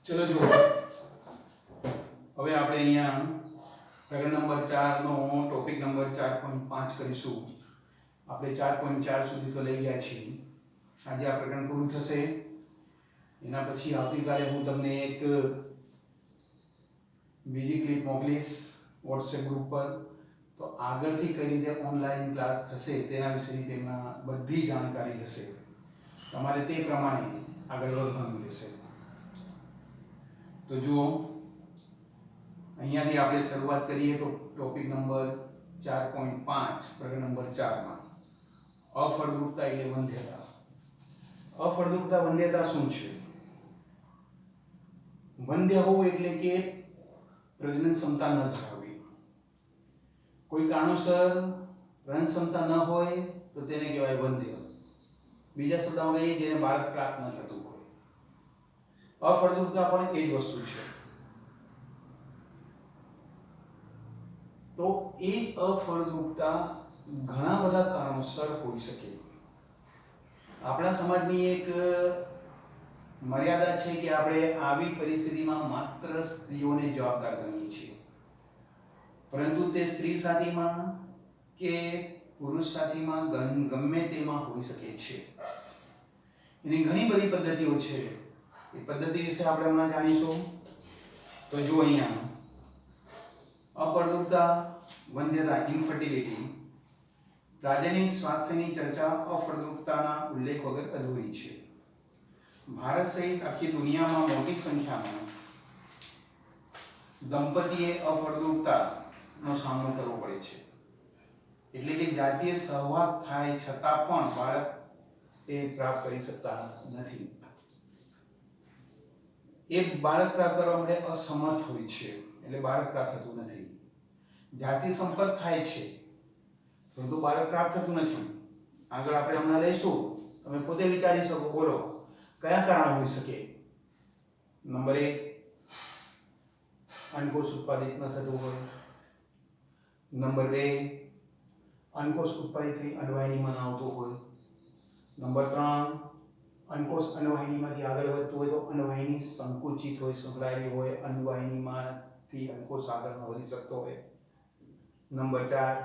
ચલો જુઓ, હવે આપણે અહીંયા પેરેગ્રાફ નંબર 4 નો ટોપિક નંબર 4.5 કરીશું. આપણે 4.4 સુધી તો લઈ ગયા છીએ. આજે આ પ્રકરણ પૂરું થશે. એના પછી આવતીકાલે હું તમને એક બીજી ક્લિપ મોકલીશ વોટ્સએપ ગ્રુપ પર. તો આગળથી કઈ રીતે ઓનલાઈન ક્લાસ થશે તેના વિશેની તેમાં બધી જાણકારી હશે. તમારે તે પ્રમાણે આગળ વધવાનું રહેશે. તો જુઓ, અહીંયાથી આપણે શરૂઆત કરીએ તો ટોપિક નંબર 4.5 પ્રકરણ નંબર 4 માં અફળદ્રુપતા એટલે વંધ્યતા. અફળદ્રુપતા વંધ્યતા શું છે? વંધ્ય હોવું એટલે કે પ્રજનન ક્ષમતા ન ધરાવવી. કોઈ કારણોસર પ્રજનન ક્ષમતા ન હોય તો તેને કહેવાય વંધ્ય. બીજા શબ્દોમાં કહીએ જેને બાળક પ્રાપ્ત ન થતું હોય. અફળદ્રુપતા પણ એ જ વસ્તુ છે. તો એ અફળદ્રુપતા ઘણા બધા કારણોસર હોઈ શકે. આપણા સમાજની એક મર્યાદા છે કે આપણે આવી પરિસ્થિતિમાં માત્ર સ્ત્રીઓને જવાબદાર ગણીએ છીએ. પરંતુ તે સ્ત્રી સાથીમાં કે પુરુષ સાથીમાં ગમે તેમાં હોઈ શકે છે. એની ઘણી બધી પદ્ધતિઓ છે. એ પદ્ધતિ વિશે આપણે હમણાં જાણીશું. તો જો અહીંયા અફળદ્રુપતા વંધ્યતા ઇન્ફર્ટિલિટી પ્રાજનિક સ્વાસ્થ્યની ચર્ચા અફળદ્રુપતાના ઉલ્લેખ વગર અધૂરી છે. ભારત સહિત આખી દુનિયામાં મોટી સંખ્યામાં દંપતીએ અફળદ્રુપતાનો સામનો કરવો પડે છે. એટલે કે જાતીય સહવાગ થાય છતાં પણ બાળક એ પ્રાપ્ત કરી શકતા નથી. એ બાળક પ્રાપ્ત કરવા માટે અસમર્થ હોય છે, એટલે બાળક પ્રાપ્ત થતું નથી. જાતીય સંપર્ક થાય છે પરંતુ બાળક પ્રાપ્ત થતું નથી. આગળ આપણે હમણાં લઈશું. તમે પોતે વિચારી શકો, બોલો કયા કારણો હોઈ શકે? નંબર 1, અંડકોષ ઉત્પાદિત ન થતું હોય. નંબર 2, અંડકોષ ઉત્પાદિત થઈ અંડવાહિનીમાં ન આવતું હોય. નંબર 3, અંડકોષ અંડવાહિનીમાંથી આગળ વધતું હોય તો અંડવાહિની સંકુચિત હોય, સંકળાયેલી હોય, અંડવાહિનીમાંથી અંડકોષ આગળ ન વધી શકતો હોય. નંબર 4,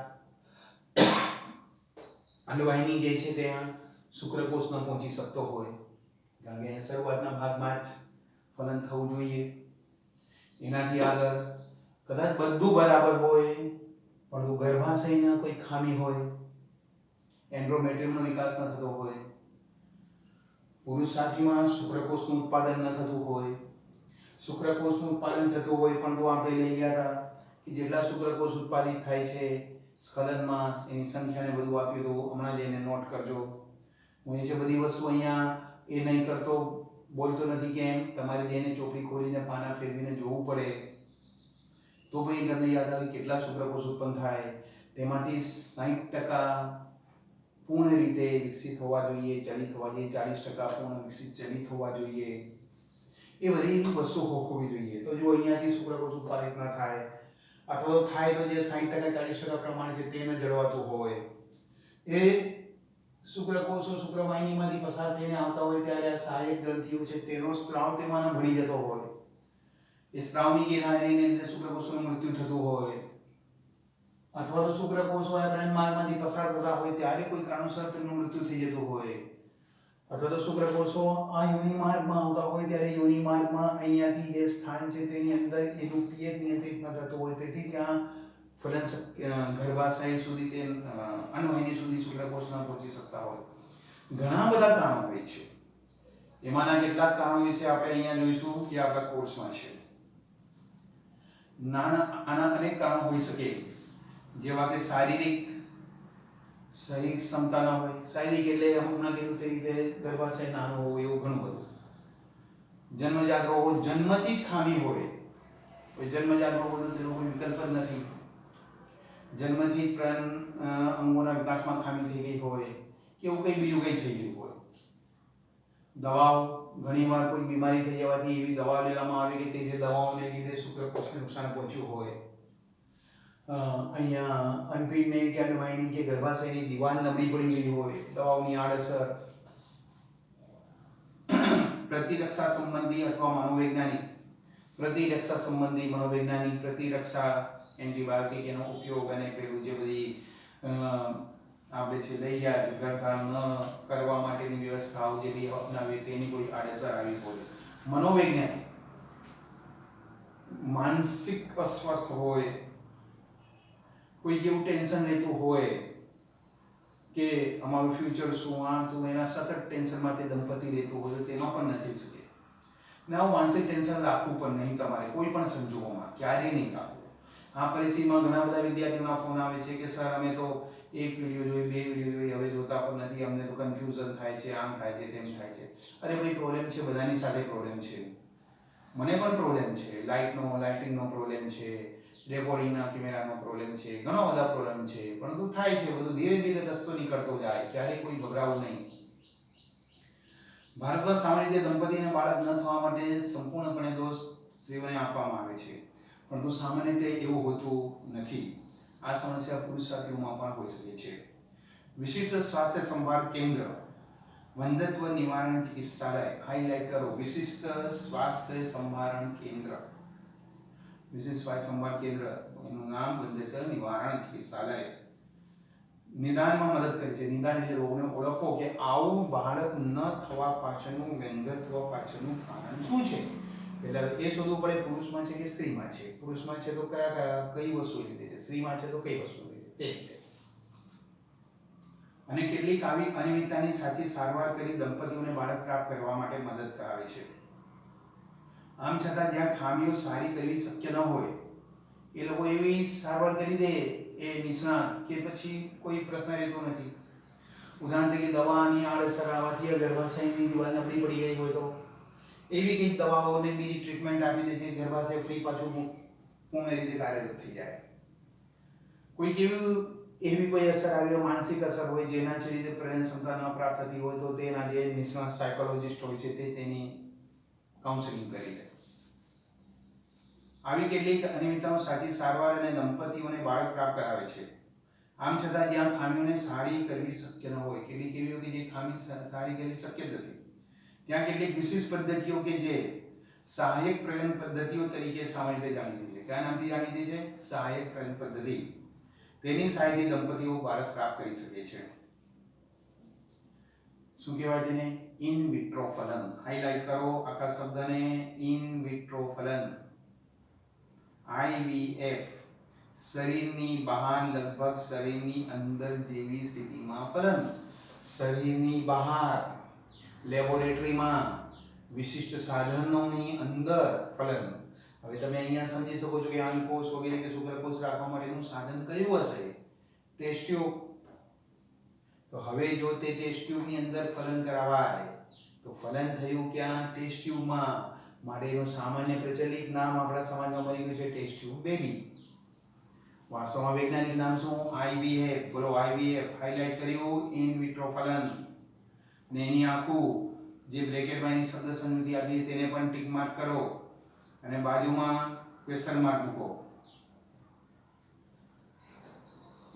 અંડવાહિની જે છે ત્યાં શુક્રકોષ ન પહોંચી શકતો હોય, કારણ કે શરૂઆતના ભાગમાં જ ફલન થવું જોઈએ. એનાથી આગળ કદાચ બધું બરાબર હોય પરંતુ ગર્ભાશયના કોઈ ખામી હોય, એન્ડોમેટ્રિયમનો વિકાસ ન થતો હોય, પુરુષ સાથીમાં શુક્રકોષનું ઉત્પાદન ન થતું હોય. શુક્રકોષનું ઉત્પાદન થતું હોય પણ તો આપણે લઈ ગયા હતા કે જેટલા શુક્રકોષ ઉત્પાદિત થાય છે સ્ખલનમાં એની સંખ્યાને બધું આપ્યું તો હમણાં જ એને નોટ કરજો. હું એ છે બધી વસ્તુ અહીંયા એ નહીં કરતો, બોલતો નથી. કેમ? તમારે જેને ચોપડી ખોલીને પાના ફેરવીને જોવું પડે તો ભાઈ તમને યાદ આવે કેટલા શુક્રકોષ ઉત્પન્ન થાય. તેમાંથી 60% પૂર્ણ રીતે વિકસિત હોવા જોઈએ, ચલિત હોવા જોઈએ, 40% પૂર્ણ વિકસિત ચલિત હોવા જોઈએ. એ બધી વસ્તુ હોવી જોઈએ. તો જો અહીંયાથી શુક્રકોષ ઉત્પાદિત ન થાય અથવા તો થાય તો જે 60% 40% પ્રમાણે છે તે ન જળવાતું હોય, એ શુક્રકોષો શુક્રવાહિનીમાંથી પસાર થઈને આવતા હોય ત્યારે આ સહાયક ગ્રંથિઓ છે તેનો સ્ત્રાવ તેમાં ભળી જતો હોય. એ સ્ત્રાવની ગેરહાજરીને લીધે શુક્રકોષોનું મૃત્યુ થતું હોય, અથવા તો શુક્રકોષો પ્રજનન માર્ગમાંથી પસાર થતા હોય ત્યારે કોઈ કારણોસર તેમનું મૃત્યુ થઈ જતું હોય, અથવા તો શુક્રકોષો આ યોનિ માર્ગમાં આવતા હોય ત્યારે યોનિ માર્ગમાં અહીંયાથી જે સ્થાન છે તેની અંદર એનું પીએચ નિયંત્રિત ન થતું હોય, તેથી ત્યાં ફલન ગર્ભાશય સુધી તે અંડવાહિની સુધી શુક્રકોષ ન પહોંચી શકતા હોય. ઘણા બધા કારણો હોય છે. એમાંના કેટલાક કારણો વિશે આપણે અહીંયા જોઈશું કે આપણા કોર્સમાં છે. આના અનેક કારણો હોઈ શકે, જેવા કે શારીરિક ક્ષમતા ન હોય. શારીરિક એટલે હમણાં કીધું તે રીતે ગર્ભાશય નાનો હોય એવું ઘણું બધું. જન્મજાત રોગો, જન્મથી જ ખામી હોય. કોઈ જન્મજાત રોગો તો તેનો કોઈ વિકલ્પ જ નથી. જન્મથી જ અંગોના વિકાસમાં ખામી થઈ ગઈ હોય કે એવું કંઈ બીજું કંઈ થઈ ગયું હોય. દવાઓ, ઘણીવાર કોઈ બીમારી થઈ જવાથી એવી દવા લેવામાં આવે કે તે જે દવાઓને લીધે શુક્રકોષને નુકસાન પહોંચ્યું હોય. અહીંયા અનપીડને કે અંડવાહિની કે ગર્ભાશયની દિવાલ નબળી પડી ગઈ હોય દવાઓની આડઅસર. प्रतिरक्षा संबंधी अथवा मनोवैज्ञानिक प्रतिरक्षा संबंधी मनोवैज्ञानिक प्रतिरक्षा एंटीबायोटिक एनो उपयोग અને પેલું જે બધી આપણે છે લઈ જાય ગર્ભાધારણ ન કરવા માટેની વ્યવસ્થાઓ જે બી અપનાવીએ તેની કોઈ આડઅસર આવી હોય मनोवैज्ञानिक मानसिक अस्वस्थ होय कोई जेवुं टेन्शन लेतुं होय के अमारुं फ्यूचर शुं आम तो एना सतत टेन्शनमां ते दंपती रहेतुं होय तो तेमां पण न थई शके ने आવું मानसिक टेन्शन રાખવું પણ નહીં તમારે કોઈ પણ સંજોગોમાં ક્યારેય નહીં રાખવું આ પરિસ્થિતિમાં ઘણા બધા વિદ્યાર્થીઓના ફોન આવે છે કે સર અમે તો એક વિડિયો જોઈ બે વિડિયો જોઈ હવે જોતા પણ નથી અમને તો કન્ફ્યુઝન થાય છે આમ થાય છે તેમ થાય છે અરે ભાઈ પ્રોબ્લેમ છે બધાની સાથે પ્રોબ્લેમ છે મને પણ પ્રોબ્લેમ છે લાઇટિંગનો પ્રોબ્લેમ છે રેકોર્ડિંગના કેમેરાનો પ્રોબ્લેમ છે ઘણા બધા પ્રોબ્લેમ છે પરંતુ થાય છે બધું ધીરે ધીરે રસ્તો નીકળતો જાય ત્યારે કોઈ ગભરાવું નહીં ભારતમાં સામાન્ય રીતે દંપતીને બાળક ન થવા માટે સંપૂર્ણપણે દોષ સ્ત્રીઓને આપવામાં આવે છે પરંતુ સામાન્ય રીતે એવું હોતું નથી આ સમસ્યા પુરુષ સાથીઓમાં પણ હોઈ શકે છે વિશિષ્ટ સ્વાસ્થ્ય સંભાળ કેન્દ્ર વંધત્વ નિવારણ ચિકિત્સાલય હાઇલાઇટ કરો વિશિષ્ટ સ્વાસ્થ્ય સંભાળ કેન્દ્ર વિશિષ્ટ સ્વાસ્થ્ય સંભાળ કેન્દ્ર એનું નામ વંધત્વ નિવારણ ચિકિત્સાલય નિદાનમાં મદદ કરે છે નિદાન એટલે રોગને ઓળખો કે આવું બાળક ન થવા પાછળનું વંધત્વ પાછળનું કારણ શું છે પહેલા એ શોધવું પડે પુરુષમાં છે કે સ્ત્રીમાં છે પુરુષમાં છે તો કઈ વસ્તુ લીધે છે સ્ત્રીમાં છે તો કઈ વસ્તુ લીધે તે રીતે અને કેટલીક આવી અનિયમિતતાની સાચી સારવાર કરી દંપતીઓને બાળક પ્રાપ્ત કરવા માટે મદદ કરાવે છે આમ છતાં જ્યાં ખામીઓ સારી કરવી શક્ય ન હોય એ લોકો એવી સારવાર કરી દે એ નિષ્ણાત કે પછી કોઈ પ્રશ્ન રહેતો નથી ઉદાહરણ તરીકે દવાની આડઅસર આવવાથી ગર્ભાશયની દિવાલ નબળી પડી ગઈ હોય તો એવી કંઈક દવાઓને બીજી ટ્રીટમેન્ટ આપી દે છે ગર્ભાશય ફ્રી પાછું પૂર્ણ રીતે કાર્યરત થઈ જાય કોઈક એવી કોઈ અસર આવી હોય માનસિક અસર હોય જેના લીધે પ્રજનન ક્ષમતા ન પ્રાપ્ત થતી હોય તો તેના જે નિષ્ણાત સાયકોલોજિસ્ટ હોય છે તે તેની કાઉન્સેલિંગ કરી દે આવી કેટલીક અનિયમિતતાઓ સાચી સારવાર અને દંપતીઓને બાળક પ્રાપ્ત કરાવે છે આમ છતાં જ્યાં ખામીઓને સારી કરવી શક્ય ન હોય કેટલીક એવી હોય કે જે ખામી સારી કરવી શક્ય જ નથી ત્યાં કેટલીક વિશેષ પદ્ધતિઓ કે જે સહાયક પ્રજનન પદ્ધતિઓ તરીકે સામાન્ય રીતે જાણીતી છે કયા નામથી જાણીતી છે સહાયક પ્રજનન પદ્ધતિ તેની સહાયથી દંપતીઓ બાળક પ્રાપ્ત કરી શકે છે શું કહેવાય છે ને ઇન વિટ્રો ફલન હાઇલાઇટ કરો આખા શબ્દને ઇન વિટ્રો ફલન IVF શરીરની બહાર લગભગ શરીરની અંદર જેવી સ્થિતિમાં ફલન શરીરની બહાર લેબોરેટરીમાં વિશિષ્ટ સાધનોની અંદર ફલન હવે તમે અહીંયા સમજી શકો છો કે અંડકોષ વગેરે કે શુક્રકોષ રાખવા માટેનું સાધન કયું હશે ટેસ્ટ ટ્યુબ તો હવે જો તે ટેસ્ટ ટ્યુબની અંદર ફલન કરાવાય તો ફલન થયું ક્યાં ટેસ્ટ ટ્યુબમાં માટેનું સામાન્ય પ્રચલિત નામ આપણા સમાજમાં બની ગયું છે ટેસ્ટ ટ્યુબ બેબી વાસ્તવમાં વૈજ્ઞાનિક નામ શું IVF બોલો IVF હાઇલાઇટ કર્યું ઇન વિટ્રો ફલન ને એની આખું જે બ્રેકેટમાં એની શબ્દ સંયુક્તિ આપી તેને પણ ટીક માર્ક કરો અને બાજુમાં ક્વેશ્ચન માર્ક મૂકો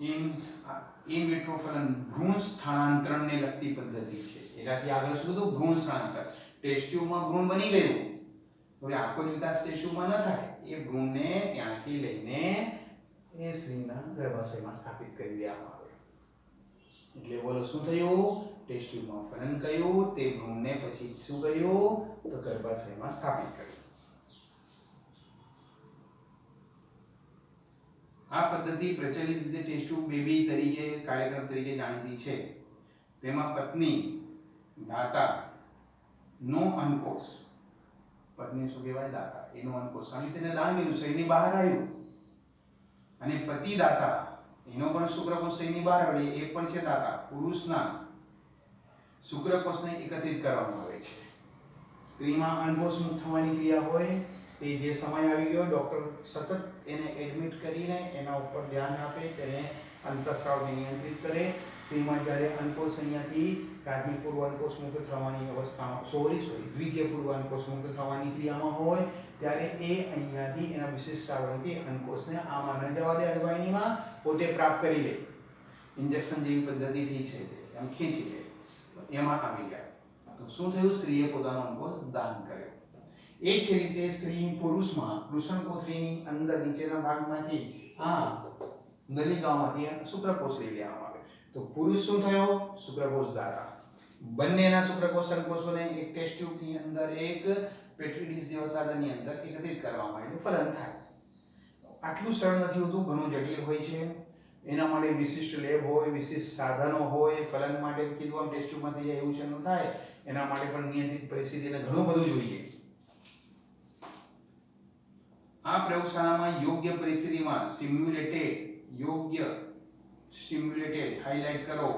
ઇન વિટ્રો ફલન ભ્રૂણ સ્થાનાંતરણને લગતી પદ્ધતિ છે એનાથી આગળ શું હતું ભ્રૂણ સ્થાનાંતર ટેસ્ટ ટ્યુબમાં ભ્રૂણ બની ગયું તો આખો વિકાસ ટેસ્ટ ટ્યુબમાં ન થાય એ ભ્રૂણને ત્યાંથી લઈને એ સ્ત્રીના ગર્ભાશયમાં સ્થાપિત કરી દેવામાં આવે એટલે બોલો શું થયું ટેસ્ટ ટ્યુબમાં ફલન કર્યું તે ભ્રૂણને પછી શું કર્યું તો ગર્ભાશયમાં સ્થાપિત કર્યું આ પદ્ધતિ પ્રચલિત રીતે ટેસ્ટ ટ્યુબ બેબી તરીકે કાર્યક્રમ તરીકે જાણીતી છે તેમાં પત્ની દાતા નો અંકોષ પત્ની શું કહેવાય દાતા એનો અંકોષ અને તેને દાન દીધું શરીરની બહાર આવ્યું અને પતિ દાતા એનો પણ શુક્રકોષ શરીરની બહાર આવે એ પણ છે દાતા પુરુષના શુક્રકોષને એકત્રિત કરવામાં આવે છે સ્ત્રીમાં અંકોષ મુક્ત થવાની ક્રિયા હોય તે જે સમય આવી ગયો ડોક્ટર સતત એને એડમિટ કરીને એના ઉપર ધ્યાન આપે તેને અંતઃસ્રાવને નિયંત્રિત કરે સ્ત્રીમાં જ્યારે અંકોષ અહીંયાથી પ્રાથમિક પૂર્વ અંકોષ મુક્ત થવાની અવસ્થામાં દ્વિતીય પૂર્વ અંકોષ મુક્ત થવાની ક્રિયામાં હોય ત્યારે એ અહીંયાથી એના વિશેષ સાધનથી અંકોષને આમાં ન જવા દે અડવાઈનીમાં પોતે પ્રાપ્ત કરી લે ઇન્જેક્શન જેવી પદ્ધતિથી છે એમ ખીંચી લે એમાં આવી જાય તો શું થયું? સ્ત્રીએ પોતાનો અંકોશ દાન કર્યો. એ જ રીતે સ્ત્રી પુરુષમાં વૃષણકોથળીની અંદર નીચેના ભાગમાંથી આ નલિકામાંથી શુક્રકોષ લઈ લેવામાં આવે. તો પુરુષ શું થયો? શુક્રકોષ દાતા. બંનેના શુક્રકોષ અંકોશોને એક ટેસ્ટ ટ્યુબની અંદર એક પેટ્રી ડીશ જેવા સાધનની અંદર એકત્રિત કરવામાં આવે એટલે ફલન થાય. આટલું સરળ નથી હોતું, ઘણું જટિલ હોય છે. એના માટે વિશિષ્ટ લેબ હોય, વિશિષ્ટ સાધનો હોય. ફલન માટે કીધું આમ ટેસ્ટ ટ્યુબમાં થઈ જાય એવું છે ન થાય, એના માટે પણ નિયંત્રિત પરિસ્થિતિને ઘણું બધું જોઈએ. આ પ્રયોગશાળામાં યોગ્ય પરિસ્થિતિમાં સિમ્યુલેટેડ હાઇલાઇટ કરો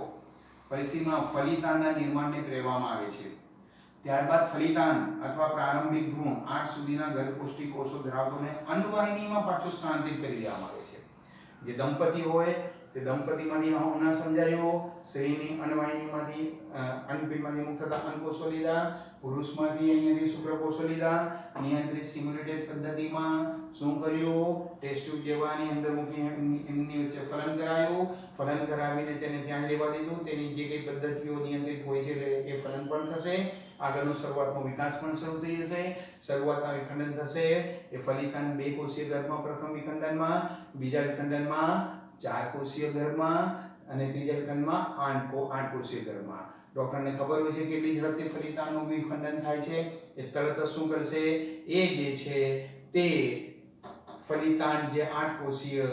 પરિસ્થિતિમાં ફલિતાનના નિર્માણને પ્રેરવામાં આવે છે. ત્યારબાદ ફલિતાન અથવા પ્રારંભિક ભ્રૂણ 8 સુધીના ગર્ભકોષ્ઠી કોષો ધરાવતોને અન્નવાહિનીમાં પાછું સ્થાનાંતરિત કરી દેવામાં આવે છે. જે દંપતી હોય તે દંપતીમાંથી હમણાં સમજાયું, સ્ત્રીની અન્નવાહિનીમાંથી અન્નપિંડમાંથી મુક્ત થતા અંકોષો લીધા, પુરુષમાંથી અહીંયાથી શુક્રકોષો લીધા. નિયંત્રિત સિમ્યુલેટેડ પદ્ધતિમાં શું કર્યું? ટેસ્ટ ટ્યુબ જેવાની અંદર મૂકી એમની વચ્ચે ફલન કરાયું. ફલન કરાવીને તેને ત્યાં રહેવા દીધું. તેની જે કઈ પદ્ધતિઓ નિયંત્રિત હોય છે એ ફલન પણ થશે. આગળનો શરૂઆતનો વિકાસ પણ શરૂ થઈ જશે. શરૂઆતના વિખંડન થશે. એ ફલિતાન 2 કોષીય ગર્ભમાં પ્રથમ વિખંડનમાં, બીજા વિખંડનમાં 4 કોષીય ગર્ભમાં અને ત્રીજા વિખંડમાં 8 કોષીય ગર્ભમાં. ડોક્ટરને ખબર હોય છે કેટલી ઝડપથી ફલિતાનનું વિખંડન થાય છે. એ તરત જ શું કરશે? એ જે છે તે ફલિતાન જે 8 કોષીય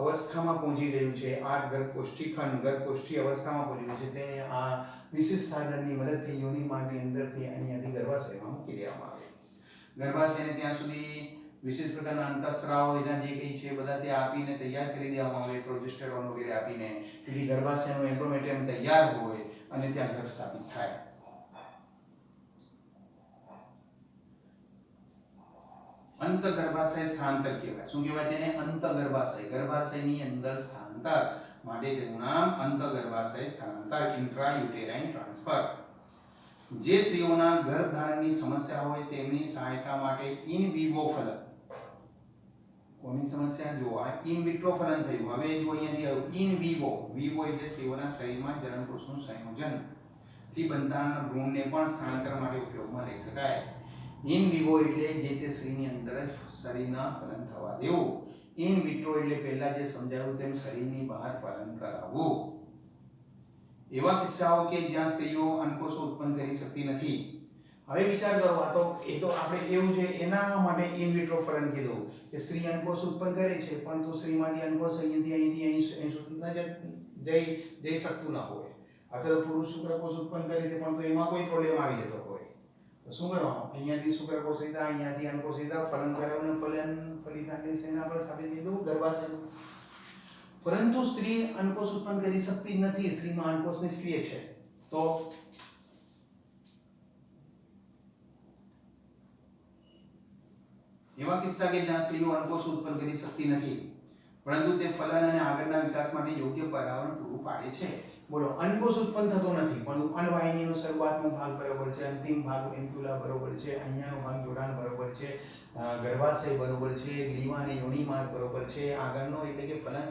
અવસ્થામાં પહોંચી ગયું છે, 8 ગર્ભકોષ્ઠી અવસ્થામાં પહોંચી ગયું છે, તેને આ વિશિષ્ટ સાધનની મદદથી યોની માર્ગની અંદરથી અહીંયાથી ગર્ભાશયમાં મૂકી દેવામાં આવે. ગર્ભાશયને ત્યાં સુધી વિશેષ પ્રકારના અંતઃસ્રાવ એના જે કંઈ છે બધા તે આપીને તૈયાર કરી દેવામાં આવે, પ્રોજેસ્ટેરોન વગેરે આપીને. તેથી ગર્ભાશયનું એન્ડોમેટ્રિયમ તૈયાર હોય અને ત્યાં ગર્ભ સ્થાપિત થાય. અંતઃગર્ભાશય સ્થાનાંતર કહેવાય. શું કહેવાય તેને? અંતઃગર્ભાશય. ગર્ભાશયની અંદર સ્થાનાંતર માટે તેનું નામ અંતઃગર્ભાશય સ્થાનાંતર, ઇન્ટ્રાયુટેરાઇન ટ્રાન્સફર. જે સ્ત્રીઓના ગર્ભધારણની સમસ્યા હોય તેમની સહાયતા માટે ઇન વિવો ફલન. કોની સમસ્યા? જો આ ઇન વિટ્રો ફલન થયું. હવે જો અહીંયાથી આવ્યું ઇન વિવો. વિવો એટલે સ્ત્રીઓના શરીરમાં જનનકોષનું સંયોજન થી બનતા ભ્રૂણને પણ સ્થાનાંતર માટે ઉપયોગમાં લઈ શકાય. ઇન વિવો એટલે જે તે સ્ત્રીની અંદર જ શરીરના ફલન થવા દેવું. ઇન વિટ્રો એટલે પહેલા જે સમજાવ્યું તેમ શરીરની બહાર ફલન કરાવવું. એવા કિસ્સાઓ કે જ્યાં સ્ત્રીઓ અંકોષો ઉત્પન્ન કરી શકતી નથી. હવે વિચાર કરો, આ તો એ તો આપણે એવું છે એના માટે ઇન વિટ્રો ફલન કીધું કે સ્ત્રી અંકોષ ઉત્પન્ન કરે છે પરંતુ સ્ત્રીમાંથી અંકોષ અહીંથી અહીં સુધી ન જઈ શકતું ન હોય. અથવા તો પુરુષ શુક્રકોષ ઉત્પન્ન કરે છે પરંતુ એમાં કોઈ પ્રોબ્લેમ આવી જતો હોય તો શું કરવાનું? અહીંયાથી શુક્રકોષ લીધા, અહીંયાથી અંકોષ લીધા, ફલન કરાવ્યું, ફલિતાનની સેના પર સ્થાપિત લીધું ગર્ભાશય. પરંતુ સ્ત્રી અંકોષ ઉત્પન્ન કરી શકતી નથી. સ્ત્રીમાં અંકોષ નિષ્ક્રિય છે. તો એવા કિસ્સા કે જ્યાં સ્ત્રીઓ અંકોષ ઉત્પન્ન કરી શકતી નથી પરંતુ તે ફલન અને આગળના વિકાસ માટે યોગ્ય પર્યાવરણ પૂરું પાડે છે. બોલો, અંકોષ ઉત્પન્ન થતો નથી પરંતુ અન્નવાહિનીનો શરૂઆતનો ભાગ બરોબર છે, અંતિમ ભાગ એમ્પ્યુલા બરોબર છે, અહીંયાનો ભાગ જોડાણ બરોબર છે, ગર્ભાશય બરોબર છે, ગ્રીવા અને યોની માર્ગ બરોબર છે, આગળનો એટલે કે ફલન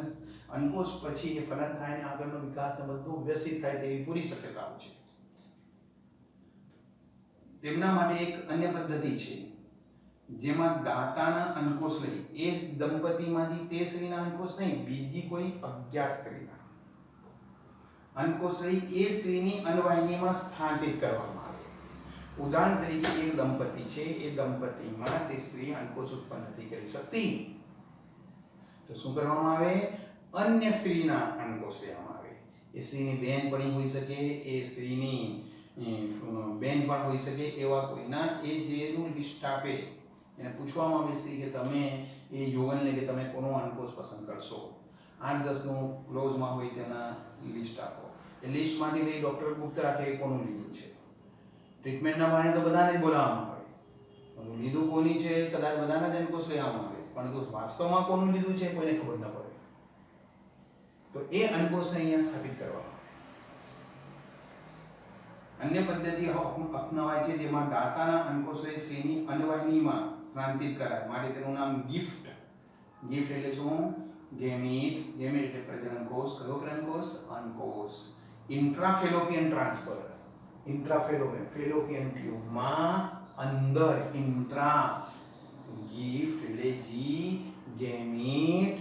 અંકોષ પછી એ ફલન થાય ને આગળનો વિકાસ બધું વ્યવસ્થિત થાય તેવી પૂરી શક્યતાઓ છે. તેમના માટે એક અન્ય પદ્ધતિ છે જેમાં દાતાના અંકોષ લઈ એ દંપતીમાંથી તે સ્ત્રીના અંકોષ નહીં, બીજી કોઈ અજ્ઞાત સ્ત્રીના અંકોષ લઈ એ સ્ત્રીની અન્નવાહિનીમાં સ્થાનાંતરિત કરવામાં આવે. ઉદાહરણ તરીકે એક દંપતી છે, એ દંપતીમાં તે સ્ત્રી અંકોષ ઉત્પન્ન નથી કરી શકતી તો શું કરવામાં આવે? અન્ય સ્ત્રીના અંકોષ લેવામાં આવે. એ સ્ત્રીની બહેન પણ હોઈ શકે, એ સ્ત્રીની બેન પણ હોઈ શકે, એવા કોઈના એ જેનું લિસ્ટ આપે એને પૂછવામાં આવે છે કે તમે એ યુગલને કે તમે કોનો અંકોષ પસંદ કરશો. 8-10નું ક્લોઝમાં હોય તેના લિસ્ટ આપો. એ લિસ્ટમાંથી ભાઈ ડૉક્ટર ગુપ્ત રાખે એ કોનું લીધું છે. ટ્રીટમેન્ટના બહાને તો બધાને જ બોલાવવામાં આવે પણ લીધું કોની છે કદાચ બધાના જ અંકોષ લેવામાં આવે પરંતુ વાસ્તવમાં કોનું લીધું છે કોઈને ખબર ન પડે. તો એ અંકોષને અહીંયા સ્થાપિત કરવામાં આવે. અન્ય પદ્ધતિ અપનાવાય છે જેમાં દાતાના અંકોષ લઈ સ્ત્રીની અન્નવાહિનીમાં સ્થાનાંતરિત કરાય. માટે તેનું નામ ગિફ્ટ. ગિફ્ટ એટલે શું? ગેમીટ. ગેમીટ એટલે પ્રજનન કોષ. કયો પ્રજનન કોષ? અંકોષ. ઇન્ટ્રાફેલોપિયન ટ્રાન્સફર. इंट्राफेलोपियन फेलोपियन ट्यूबમાં અંદર ઇન્ટ્રા ગિફ્ટ એટલે જી ગેમીટ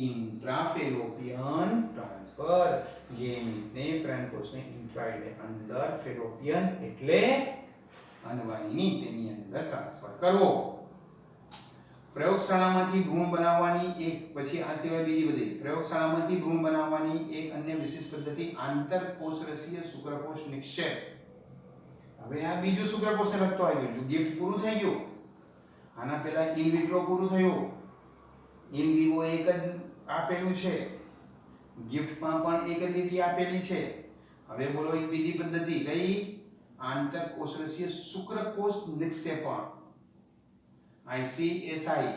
इंट्राफेलोपियन ट्रांसफर ગેમીટ ને પ્રેનકોષને ઇન્ટ્રા એટલે અંદર ફેલોપિયન એટલે અનવાહિની તેની અંદર ટ્રાન્સફર કરવો પ્રયોગશાળામાંથી ભ્રૂણ બનાવવાની એક પછી આ સિવાય બીજી બધી પ્રયોગશાળામાંથી ભ્રૂણ બનાવવાની એક અન્ય વિશેષ પદ્ધતિ આંતરકોષરસીય શુક્રકોષ નિક્ષેપ હવે આ બીજું શુક્રકોષ લગતો આવી ગયું ગિફ્ટ પૂરું થઈ ગયું આના પહેલા ઇન વિટ્રો પૂરું થયું ઇન વિવો એક જ આપેલું છે ગિફ્ટમાં પણ એક જ લીટી આપેલી છે હવે બોલો એક બીજી પદ્ધતિ કઈ આંતરકોષરસીય શુક્રકોષ નિક્ષેપણ ICSI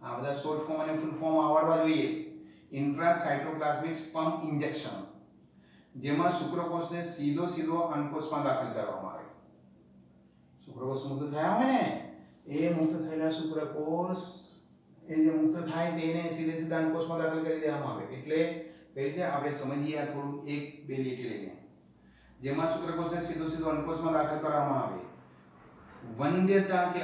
આ બધા શોર્ટ ફોર્મ અને ફૂલ ફોર્મ આવડવા જોઈએ ઇન્ટ્રાસાઇટોપ્લાઝમિક સ્પર્મ ઇન્જેક્શન જેમાં શુક્રકોષને સીધો અંડકોષમાં દાખલ કરવામાં આવે શુક્રકોષ મુક્ત થયા હોય ને એ મુક્ત થયેલા શુક્રકોષ એ જે મુક્ત થાય તેને સીધા અંડકોષમાં દાખલ કરી દેવામાં આવે એટલે કઈ રીતે આપણે સમજીએ આ થોડું એક બે લીટી લઈને જેમાં શુક્રકોષને સીધો અંડકોષમાં દાખલ કરવામાં આવે વંધ્યતા કે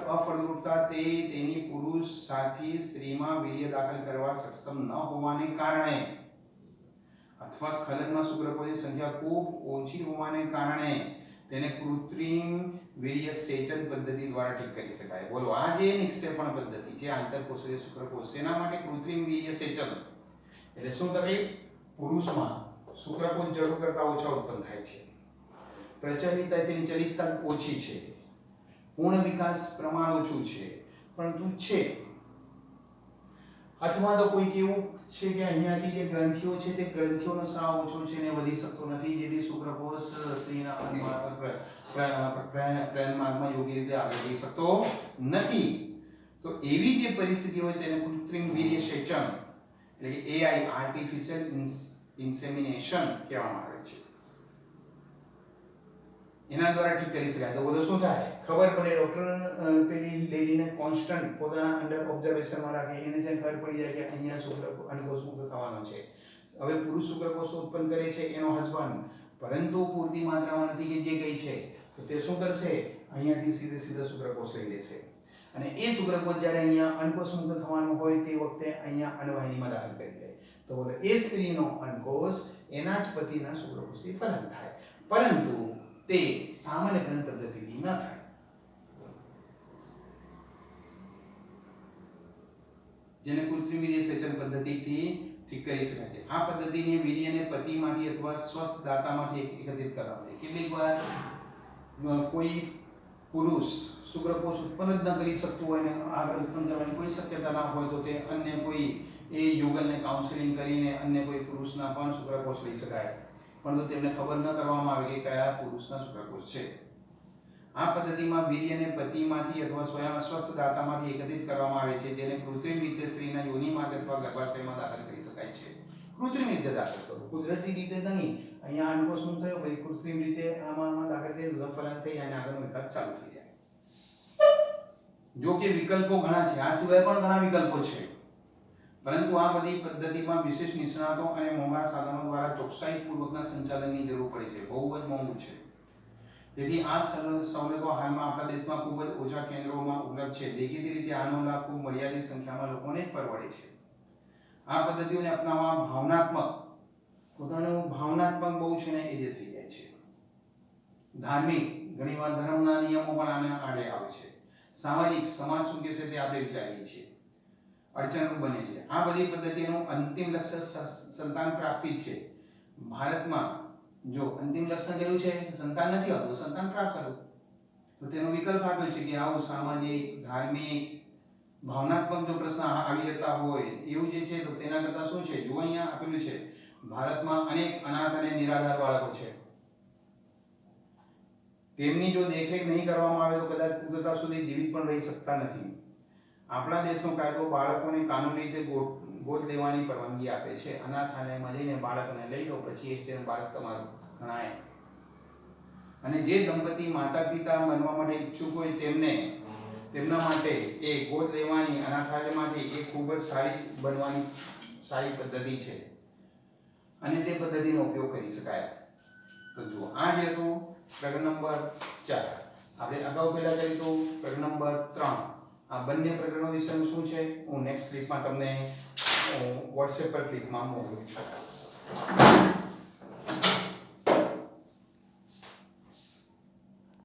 અફળદ્રુપતા તે તેની પુરુષ સાથી સ્ત્રીમાં વીર્ય દાખલ કરવા સક્ષમ ન હોવાને કારણે અથવા સ્ખલનમાં શુક્રકોષની સંખ્યા ખૂબ ઓછી હોવાને કારણે તેને કૃત્રિમ વીર્ય સેચન પદ્ધતિ દ્વારા ઠીક કરી શકાય બોલો આ જે નિક્ષેપણ પદ્ધતિ છે આંતરકોષીય શુક્રકોષ એના માટે કૃત્રિમ વીર્ય સેચન એટલે શું તકલીફ પુરુષમાં શુક્રકોષ જરૂર કરતા ઓછા ઉત્પન્ન થાય છે પ્રચલિતતા તેની ચલિતતા ઓછી છે પૂર્ણ વિકાસ પ્રમાણ ઓછું છે પરંતુ છે અથવા તો કોઈ એવું છે કે અહીંયાથી જે ગ્રંથિઓ છે તે ગ્રંથિઓનો સ્રાવ ઓછો છે ને વધી શકતો નથી જેથી શુક્રકોષ સ્ત્રીના પ્રજનનમાર્ગમાં યોગ્ય રીતે આગળ વધી શકતો નથી તો એવી જે પરિસ્થિતિ હોય તેને કૃત્રિમ વીર્ય સેચન એટલે કે AI આર્ટિફિશિયલ ઇન્સેમિનેશન કહેવામાં આવે છે એના દ્વારા ઠીક કરી શકાય તો બોલો શું થાય ખબર પડે ડોક્ટર પેલી લેડીને કોન્સ્ટન્ટ પોતાના અંડર ઓબ્ઝર્વેશનમાં રાખે એને જે ખબર પડી જાય કે અહીંયા અંડકોષ મુક્ત થવાનો છે હવે પુરુષ શુક્રકોષ ઉત્પન્ન કરે છે એનો હસબન્ડ પરંતુ પૂરતી માત્રામાં નથી કે જે ગઈ છે તો તે શું કરશે અહીંયાથી સીધા શુક્રકોષ લઈ લેશે અને એ શુક્રકોષ જ્યારે અહીંયા અંડકોષ મુક્ત થવાનો હોય તે વખતે અહીંયા અન્નવાહિનીમાં દાખલ કરી દે તો બોલો એ સ્ત્રીનો અંડકોષ એના જ પતિના શુક્રકોષથી ફલન થાય પરંતુ તે સામાન્ય ગ્રંથ પદ્ધતિથી ન થાય જેને કૃત્રિમ વીર્ય સેચન પદ્ધતિથી ઠીક કરી શકાય છે આ પદ્ધતિને વીર્યને પતિમાંથી અથવા સ્વસ્થ દાતામાંથી એકત્રિત કરવામાં આવે કેટલીક વાર કોઈ પુરુષ શુક્રકોષ ઉત્પન્ન જ ન કરી શકતું હોય ને આગળ ઉત્પન્ન કરવાની કોઈ શક્યતા ના હોય તો તે અન્ય કોઈ એ યુગલને કાઉન્સેલિંગ કરીને અન્ય કોઈ પુરુષના પણ શુક્રકોષ લઈ શકાય પરંતુ તેમને ખબર ન કરવામાં આવે કે કયા પુરુષના શુક્રકોષ છે આ પદ્ધતિમાં વીર્યને પતિમાંથી અથવા સ્વયં સ્વસ્થ દાતામાંથી એકત્રિત કરવામાં આવે છે જેને કૃત્રિમ રીતે સ્ત્રીના યોનિમાં અથવા ગર્ભાશયમાં દાખલ કરી શકાય છે કૃત્રિમ રીતે દાખલ કરો કુદરતી રીતે નહીં અહીંયા અંડકોષ મુક્ત થયો પછી કૃત્રિમ રીતે આમાં દાખલ કરી ફલન થઈ અને આગળનો વિકાસ ચાલુ થઈ જાય જો કે વિકલ્પો ઘણા છે આ સિવાય પણ ઘણા વિકલ્પો છે પરંતુ આ બધી પદ્ધતિમાં વિશેષ નિષ્ણાતો અને મોંઘા સાધનો દ્વારા ચોકસાઈપૂર્વકના સંચાલનની જરૂર પડે છે બહુ જ મોંઘું છે તેથી આ સવલતો હાલમાં આપણા દેશમાં ખૂબ જ ઓછા કેન્દ્રોમાં ઉપલબ્ધ છે દેખીતી રીતે આનો લાભ ખૂબ મર્યાદિત સંખ્યામાં લોકોને જ પરવડે છે આ પદ્ધતિઓને અપનાવવા ભાવનાત્મક બહુ છે ને એ જે થઈ જાય છે ધાર્મિક ઘણીવાર ધર્મના નિયમો પણ આને આડે આવે છે સામાજિક સમાજ શું કહેશે તે આપણે વિચારીએ છીએ અડચણરૂપ બને છે આ બધી પદ્ધતિઓનું અંતિમ લક્ષ્ય સંતાન પ્રાપ્તિ છે ભારતમાં જો અંતિમ લક્ષ્ય કયું છે સંતાન નથી આવતું સંતાન પ્રાપ્ત કરવું તો તેનો વિકલ્પ આપ્યો છે કે આવું સામાજિક ધાર્મિક ભાવનાત્મક જો પ્રશ્ન આવી જતા હોય એવું જે છે તો તેના કરતાં શું છે જો અહીંયા આપેલું છે ભારતમાં અનેક અનાથ અને નિરાધાર બાળકો છે તેમની જો દેખરેખ નહીં કરવામાં આવે તો કદાચ પૂર્ણતા સુધી જીવિત પણ રહી શકતા નથી આપણા દેશનો કાયદો બાળકોને કાનૂની રીતે ગોદ લેવાની પરવાનગી આપે છે અનાથાલયમાં જઈને બાળકને લઈ લો પછી એ છે બાળક તમારું ગણાય અને જે દંપતી માતા પિતા બનવા માટે ઈચ્છુક હોય તેમના માટે એ ગોદ લેવાની અનાથાલયમાંથી એ ખૂબ જ સારી પદ્ધતિ છે અને તે પદ્ધતિનો ઉપયોગ કરી શકાય તો જુઓ આ જે હતું પ્રકરણ નંબર 4. આપણે અગાઉ પહેલા કર્યું હતું પ્રકરણ નંબર 3. આ બંને પ્રકરણો વિશેનું શું છે હું નેક્સ્ટ ક્લિપમાં તમને WhatsApp પર ક્લિપમાં મોકલું છું.